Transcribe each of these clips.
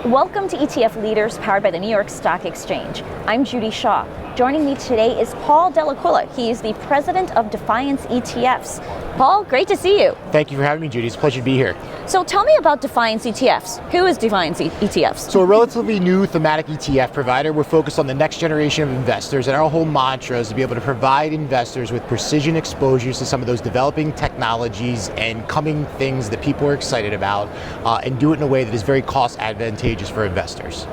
Welcome to ETF Leaders, powered by the New York Stock Exchange. I'm Judy Shaw. Joining me today is Paul Dell'Aquila. He is the president of Defiance ETFs. Paul, great to see you. Thank you for having me, Judy. It's a pleasure to be here. So tell me about Defiance ETFs. Who is Defiance ETFs? So a relatively new thematic ETF provider. We're focused on the next generation of investors, and our whole mantra is to be able to provide investors with precision exposures to some of those developing technologies and coming things that people are excited about, and do it in a way that is very cost advantageous for investors.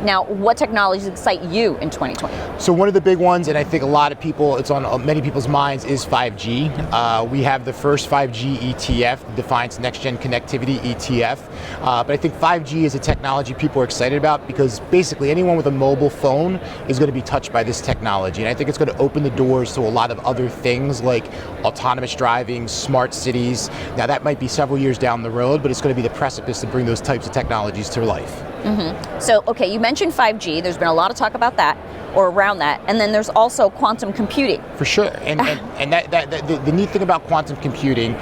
Now, what technologies excite you in 2020? So one of the big ones, and I think a lot of people, it's on many people's minds, is 5G. We have the first 5G ETF, Defiance Next Gen Connectivity ETF. But I think 5G is a technology people are excited about because basically anyone with a mobile phone is going to be touched by this technology. And I think it's going to open the doors to a lot of other things like autonomous driving, smart cities. Now that might be several years down the road, but it's going to be the precipice to bring those types of technologies to life. Mm-hmm. So, okay, you mentioned 5G. There's been a lot of talk about that, or around that, and then there's also quantum computing. For sure, and the neat thing about quantum computing,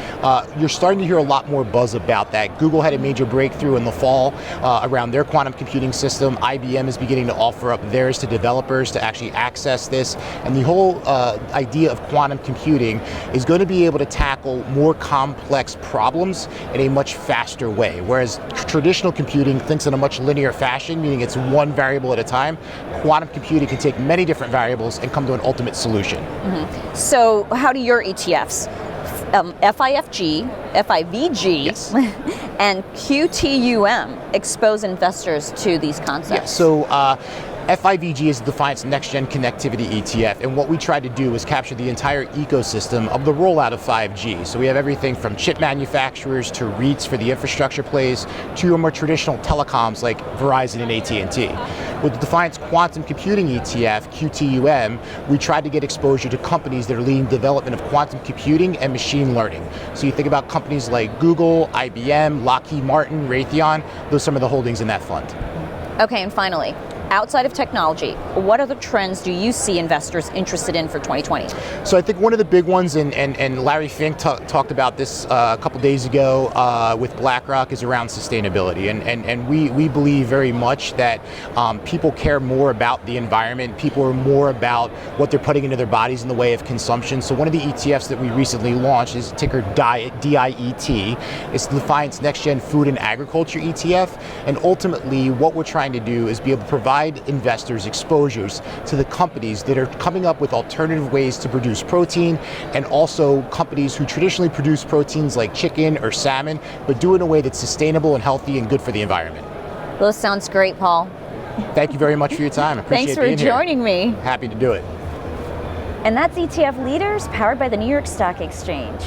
you're starting to hear a lot more buzz about that. Google had a major breakthrough in the fall around their quantum computing system. IBM is beginning to offer up theirs to developers to actually access this, and the whole idea of quantum computing is going to be able to tackle more complex problems in a much faster way, whereas traditional computing thinks in a much linear fashion, meaning it's one variable at a time. Quantum computing can take many different variables and come to an ultimate solution. Mm-hmm. So how do your ETFs, FIVG, yes, and QTUM expose investors to these concepts? Yeah, so FIVG is the Defiance Next Gen Connectivity ETF, and what we try to do is capture the entire ecosystem of the rollout of 5G. So we have everything from chip manufacturers to REITs for the infrastructure plays to your more traditional telecoms like Verizon and AT&T. With the Defiance Quantum Computing ETF, QTUM, we try to get exposure to companies that are leading development of quantum computing and machine learning. So you think about companies like Google, IBM, Lockheed Martin, Raytheon, those are some of the holdings in that fund. Okay, and finally, outside of technology, what other trends do you see investors interested in for 2020? So I think one of the big ones, and Larry Fink talked about this a couple days ago with BlackRock, is around sustainability. And we believe very much that people care more about the environment. People are more about what they're putting into their bodies in the way of consumption. So one of the ETFs that we recently launched is ticker DIET. It's the Defiance Next Gen Food and Agriculture ETF. And ultimately, what we're trying to do is be able to provide investors exposures to the companies that are coming up with alternative ways to produce protein, and also companies who traditionally produce proteins like chicken or salmon, but do it in a way that's sustainable and healthy and good for the environment. Well, this sounds great, Paul. Thank you very much for your time. I appreciate being here. Thanks for joining me. Happy to do it. And that's ETF Leaders, powered by the New York Stock Exchange.